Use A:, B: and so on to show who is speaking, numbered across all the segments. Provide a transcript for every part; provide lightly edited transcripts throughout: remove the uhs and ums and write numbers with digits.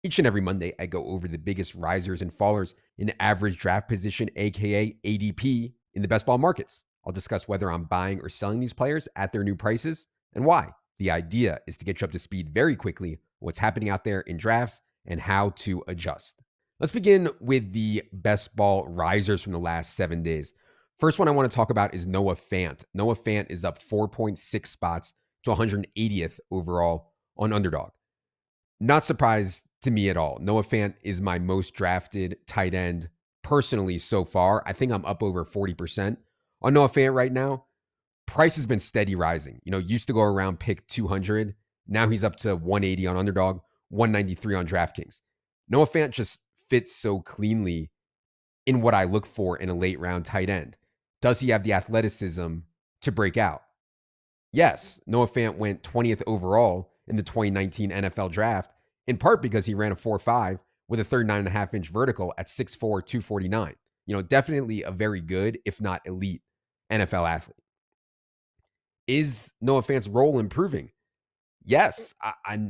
A: Each and every Monday, I go over the biggest risers and fallers in average draft position, aka ADP, in the best ball markets. I'll discuss whether I'm buying or selling these players at their new prices and why. The idea is to get you up to speed very quickly, what's happening out there in drafts and how to adjust. Let's begin with the best ball risers from the last 7 days. First one I want to talk about is Noah Fant. Noah Fant is up 4.6 spots to 180th overall on Underdog. Not surprised to me at all. Noah Fant is my most drafted tight end personally so far. I think I'm up over 40% on Noah Fant right now. Price has been steady rising. Used to go around pick 200. Now he's up to 180 on Underdog, 193 on DraftKings. Noah Fant just fits so cleanly in what I look for in a late round tight end. Does he have the athleticism to break out? Yes, Noah Fant went 20th overall in the 2019 NFL draft, in part because he ran a 4.5 with a 39.5-inch vertical at 6'4", 249. Definitely a very good, if not elite, NFL athlete. Is Noah Fant's role improving? Yes.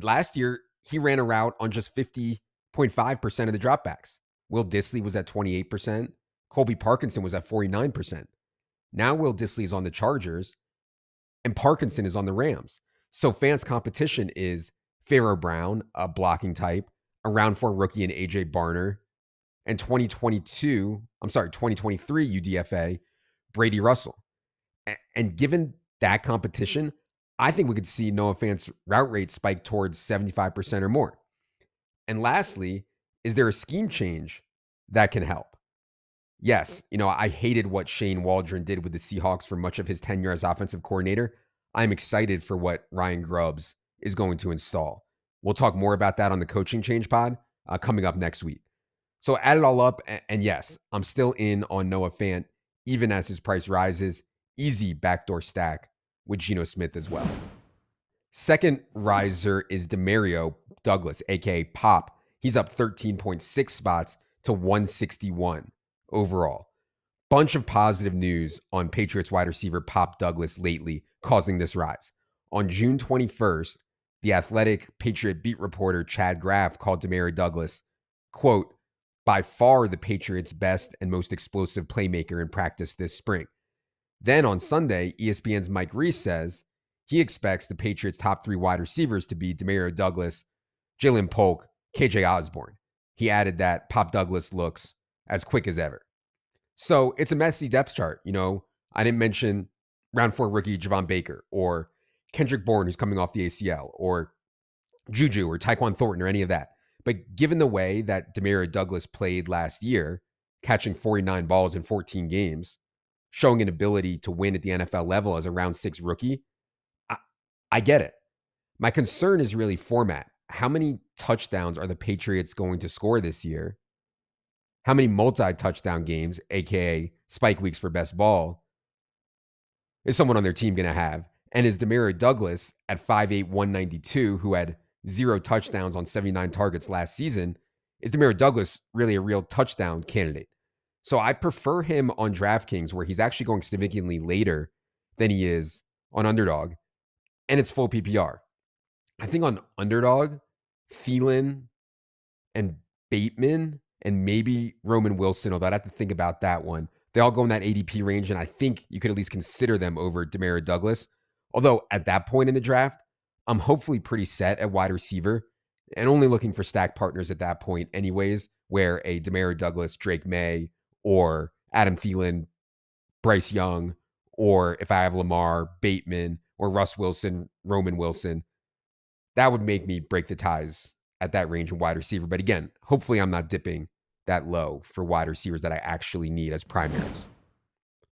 A: Last year, he ran a route on just 50.5% of the dropbacks. Will Dissly was at 28%. Colby Parkinson was at 49%. Now Will Dissly is on the Chargers, and Parkinson is on the Rams. So Fant's competition is Pharaoh Brown, a blocking type, a round 4 rookie in AJ Barner, and 2023 UDFA, Brady Russell. And given that competition, I think we could see Noah Fant's route rate spike towards 75% or more. And lastly, is there a scheme change that can help? Yes, I hated what Shane Waldron did with the Seahawks for much of his tenure as offensive coordinator. I'm excited for what Ryan Grubbs is going to install. We'll talk more about that on the coaching change pod coming up next week. So add it all up, and yes, I'm still in on Noah Fant, even as his price rises. Easy backdoor stack with Geno Smith as well. Second riser is Demario Douglas, aka Pop. He's up 13.6 spots to 161 overall. Bunch of positive news on Patriots wide receiver Pop Douglas lately, causing this rise. On June 21st, the Athletic Patriot beat reporter Chad Graff called Demario Douglas, quote, by far the Patriots' best and most explosive playmaker in practice this spring. Then on Sunday, ESPN's Mike Reese says he expects the Patriots' top 3 wide receivers to be Demario Douglas, Jalen Polk, KJ Osborne. He added that Pop Douglas looks as quick as ever. So it's a messy depth chart. I didn't mention round 4 rookie Javon Baker or Kendrick Bourne, who's coming off the ACL, or Juju or Tyquan Thornton or any of that. But given the way that Demario Douglas played last year, catching 49 balls in 14 games, showing an ability to win at the NFL level as a round 6 rookie, I get it. My concern is really format. How many touchdowns are the Patriots going to score this year? How many multi-touchdown games, aka spike weeks for best ball, is someone on their team going to have? And is Demario Douglas at 5'8", 192, who had 0 touchdowns on 79 targets last season, is Demario Douglas really a real touchdown candidate? So I prefer him on DraftKings, where he's actually going significantly later than he is on Underdog, and it's full PPR. I think on Underdog, Thielen and Bateman and maybe Roman Wilson, although I'd have to think about that one. They all go in that ADP range, and I think you could at least consider them over Demario Douglas. Although at that point in the draft, I'm hopefully pretty set at wide receiver and only looking for stack partners at that point anyways, where a Demario Douglas, Drake May, or Adam Thielen, Bryce Young, or if I have Lamar, Bateman, or Russ Wilson, Roman Wilson, that would make me break the ties at that range of wide receiver. But again, hopefully I'm not dipping that low for wide receivers that I actually need as primaries.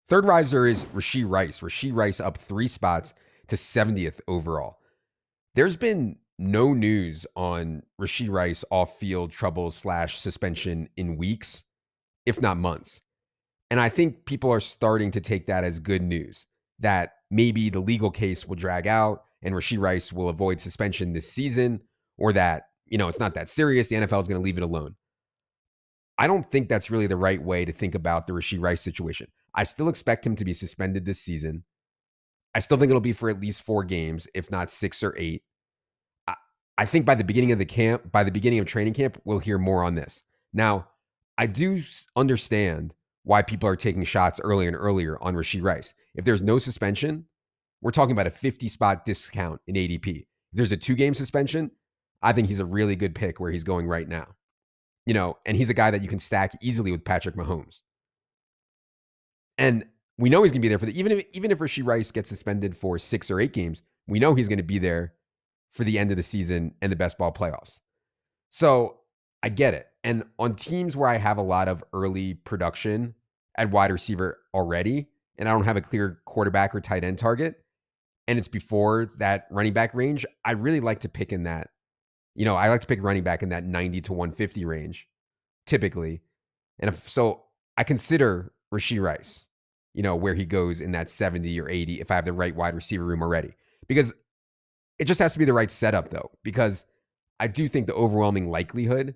A: Third riser is Rashee Rice. Rashee Rice up 3 spots to 70th overall. There's been no news on Rashee Rice off-field trouble / suspension in weeks, if not months. And I think people are starting to take that as good news, that maybe the legal case will drag out and Rashee Rice will avoid suspension this season, or that, it's not that serious. The NFL is going to leave it alone. I don't think that's really the right way to think about the Rashee Rice situation. I still expect him to be suspended this season. I still think it'll be for at least 4 games, if not 6 or 8. I think by the beginning of training camp, we'll hear more on this. Now, I do understand why people are taking shots earlier and earlier on Rashee Rice. If there's no suspension, we're talking about a 50 spot discount in ADP. If there's a 2-game suspension, I think he's a really good pick where he's going right now. And he's a guy that you can stack easily with Patrick Mahomes. And we know he's going to be there for even if Rashee Rice gets suspended for 6 or 8 games, we know he's going to be there for the end of the season and the best ball playoffs. So I get it. And on teams where I have a lot of early production at wide receiver already, and I don't have a clear quarterback or tight end target, and it's before that running back range, I really like to pick in that. I like to pick running back in that 90 to 150 range, typically. And so I consider Rashee Rice, where he goes in that 70 or 80 if I have the right wide receiver room already. Because it just has to be the right setup, though, because I do think the overwhelming likelihood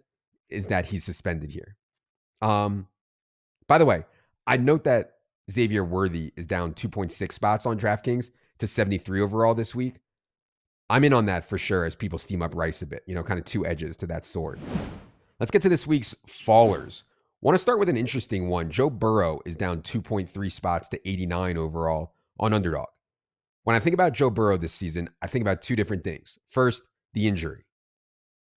A: is that he's suspended here. By the way, I'd note that Xavier Worthy is down 2.6 spots on DraftKings to 73 overall this week. I'm in on that for sure as people steam up Rice a bit, kind of two edges to that sword. Let's get to this week's fallers. Want to start with an interesting one. Joe Burrow is down 2.3 spots to 89 overall on Underdog. When I think about Joe Burrow this season, I think about two different things. First, the injury.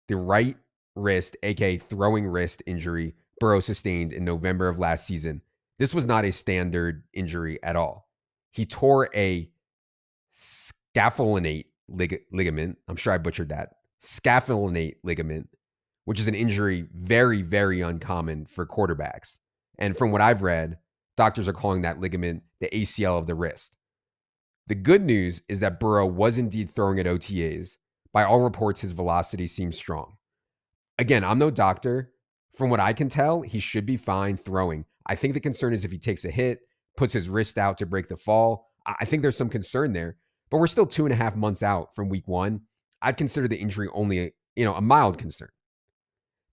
A: The right wrist, aka throwing wrist injury, Burrow sustained in November of last season. This was not a standard injury at all. He tore a scapholinate ligament. I'm sure I butchered that. Scapholinate ligament, which is an injury very, very uncommon for quarterbacks. And from what I've read, doctors are calling that ligament the ACL of the wrist. The good news is that Burrow was indeed throwing at OTAs. By all reports, his velocity seems strong. Again, I'm no doctor. From what I can tell, he should be fine throwing. I think the concern is if he takes a hit, puts his wrist out to break the fall. I think there's some concern there, but we're still 2.5 months out from week 1. I'd consider the injury only a mild concern.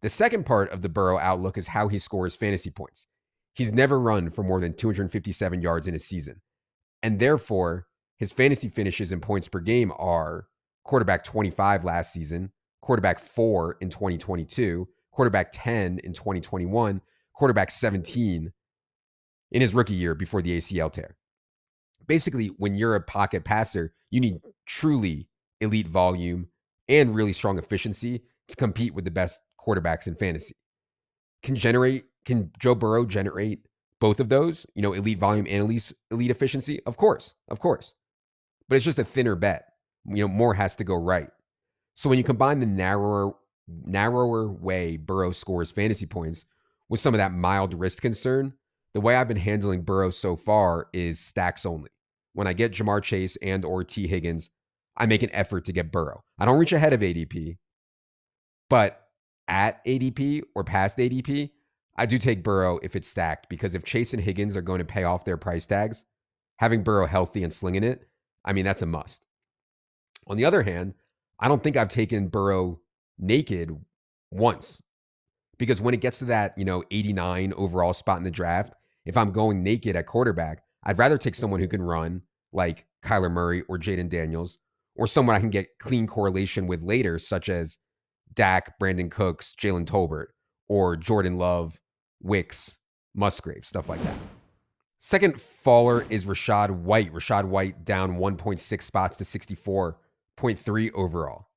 A: The second part of the Burrow outlook is how he scores fantasy points. He's never run for more than 257 yards in a season. And therefore, his fantasy finishes in points per game are quarterback 25 last season, quarterback 4 in 2022, quarterback 10 in 2021, quarterback 17 in his rookie year before the ACL tear. Basically, when you're a pocket passer, you need truly elite volume and really strong efficiency to compete with the best quarterbacks in fantasy. Can Joe Burrow generate both of those, elite volume and elite efficiency? Of course. But it's just a thinner bet. More has to go right. So when you combine the narrower way Burrow scores fantasy points with some of that mild risk concern, the way I've been handling Burrow so far is stacks only. When I get Jamar Chase and or T. Higgins, I make an effort to get Burrow. I don't reach ahead of ADP, but at ADP or past ADP, I do take Burrow if it's stacked, because if Chase and Higgins are going to pay off their price tags, having Burrow healthy and slinging it, that's a must. On the other hand, I don't think I've taken Burrow naked once, because when it gets to that, 89 overall spot in the draft, if I'm going naked at quarterback, I'd rather take someone who can run like Kyler Murray or Jaden Daniels, or someone I can get clean correlation with later, such as Dak, Brandon Cooks, Jalen Tolbert, or Jordan Love, Wicks, Musgrave, stuff like that. Second faller is Rachaad White. Rachaad White down 1.6 spots to 64.3 overall.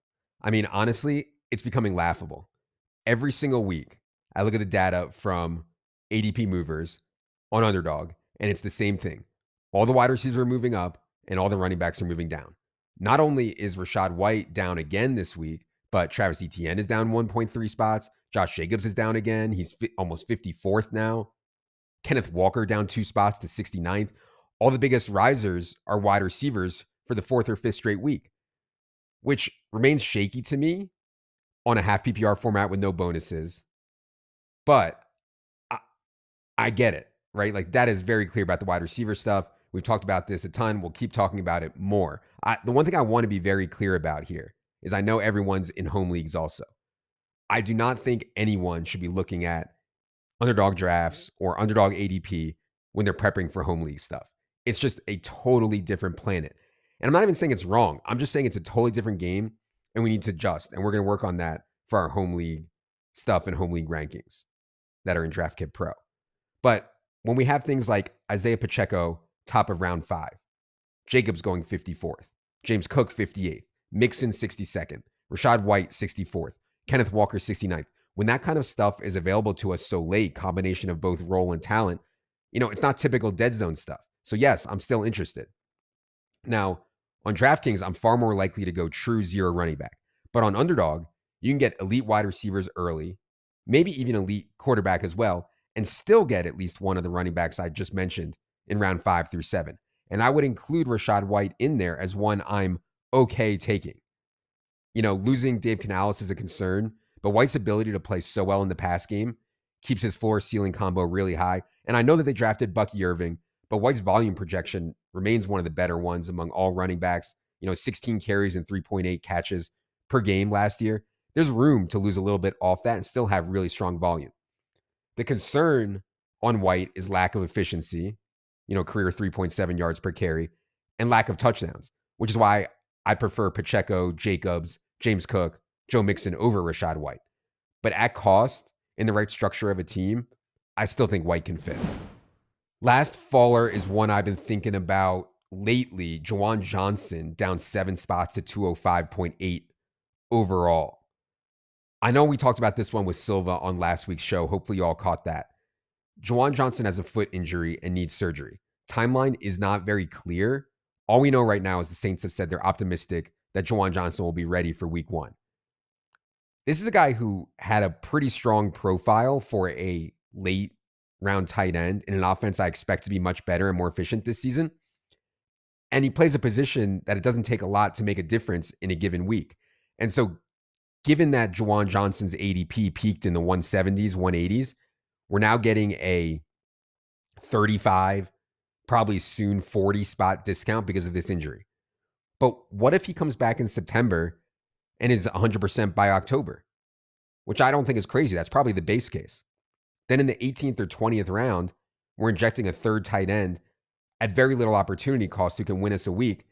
A: Honestly, it's becoming laughable. Every single week, I look at the data from ADP movers on Underdog, and it's the same thing. All the wide receivers are moving up, and all the running backs are moving down. Not only is Rachaad White down again this week, but Travis Etienne is down 1.3 spots. Josh Jacobs is down again. He's almost 54th now. Kenneth Walker down 2 spots to 69th. All the biggest risers are wide receivers for the 4th or 5th straight week, which remains shaky to me on a half PPR format with no bonuses. But I get it, right? Like, that is very clear about the wide receiver stuff. We've talked about this a ton. We'll keep talking about it more. The one thing I want to be very clear about here is I know everyone's in home leagues also. I do not think anyone should be looking at Underdog drafts or Underdog ADP when they're prepping for home league stuff. It's just a totally different planet. And I'm not even saying it's wrong. I'm just saying it's a totally different game. and we need to adjust. And we're going to work on that for our home league stuff and home league rankings that are in Draft Kit Pro. But when we have things like Isaiah Pacheco, top of round 5, Jacobs going 54th, James Cook 58th, Mixon 62nd, Rashad White 64th, Kenneth Walker 69th. When that kind of stuff is available to us so late, combination of both role and talent, it's not typical dead zone stuff. So yes, I'm still interested. Now, on DraftKings, I'm far more likely to go true zero running back. But on Underdog, you can get elite wide receivers early, maybe even elite quarterback as well, and still get at least one of the running backs I just mentioned in round 5 through 7. And I would include Rashad White in there as one I'm okay taking. Losing Dave Canales is a concern, but White's ability to play so well in the pass game keeps his floor ceiling combo really high. And I know that they drafted Bucky Irving, but White's volume projection remains one of the better ones among all running backs. 16 carries and 3.8 catches per game last year. There's room to lose a little bit off that and still have really strong volume. The concern on White is lack of efficiency, career 3.7 yards per carry, and lack of touchdowns, which is why I prefer Pacheco, Jacobs, James Cook, Joe Mixon over Rashad White. But at cost, in the right structure of a team, I still think White can fit. Last faller is one I've been thinking about lately. Juwan Johnson down 7 spots to 205.8 overall. I know we talked about this one with Silva on last week's show. Hopefully you all caught that. Juwan Johnson has a foot injury and needs surgery. Timeline is not very clear. All we know right now is the Saints have said they're optimistic that Juwan Johnson will be ready for week 1. This is a guy who had a pretty strong profile for a late round tight end in an offense I expect to be much better and more efficient this season. And he plays a position that it doesn't take a lot to make a difference in a given week. And so given that Juwan Johnson's ADP peaked in the 170s, 180s, we're now getting a 35, probably soon 40 spot discount because of this injury. But what if he comes back in September and is 100% by October, which I don't think is crazy. That's probably the base case. Then in the 18th or 20th round, we're injecting a third tight end at very little opportunity cost who can win us a week.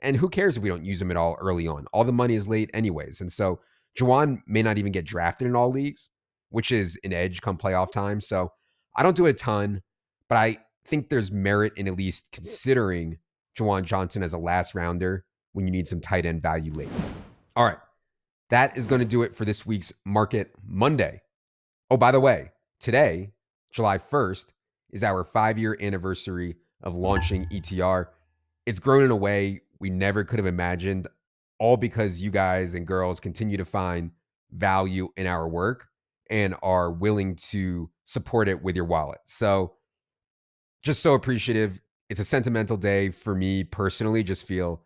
A: And who cares if we don't use him at all early on? All the money is late anyways. And so Juwan may not even get drafted in all leagues, which is an edge come playoff time. So I don't do a ton, but I think there's merit in at least considering Juwan Johnson as a last rounder when you need some tight end value late. All right. That is going to do it for this week's Market Monday. Oh, by the way, today, July 1st, is our 5-year anniversary of launching ETR. It's grown in a way we never could have imagined, all because you guys and girls continue to find value in our work and are willing to support it with your wallet. So just so appreciative. It's a sentimental day for me personally. Just feel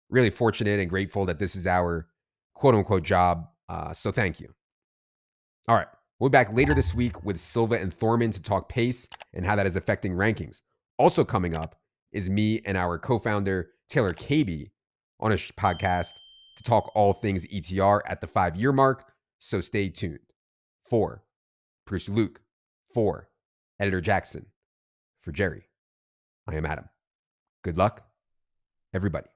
A: really fortunate and grateful that this is our quote unquote job. So thank you. All right. We'll be back later this week with Silva and Thorman to talk pace and how that is affecting rankings. Also coming up is me and our co-founder, Taylor Cabey, on a podcast to talk all things ETR at the 5-year mark. So stay tuned. For producer Luke, for editor Jackson, for Jerry, I am Adam. Good luck, everybody.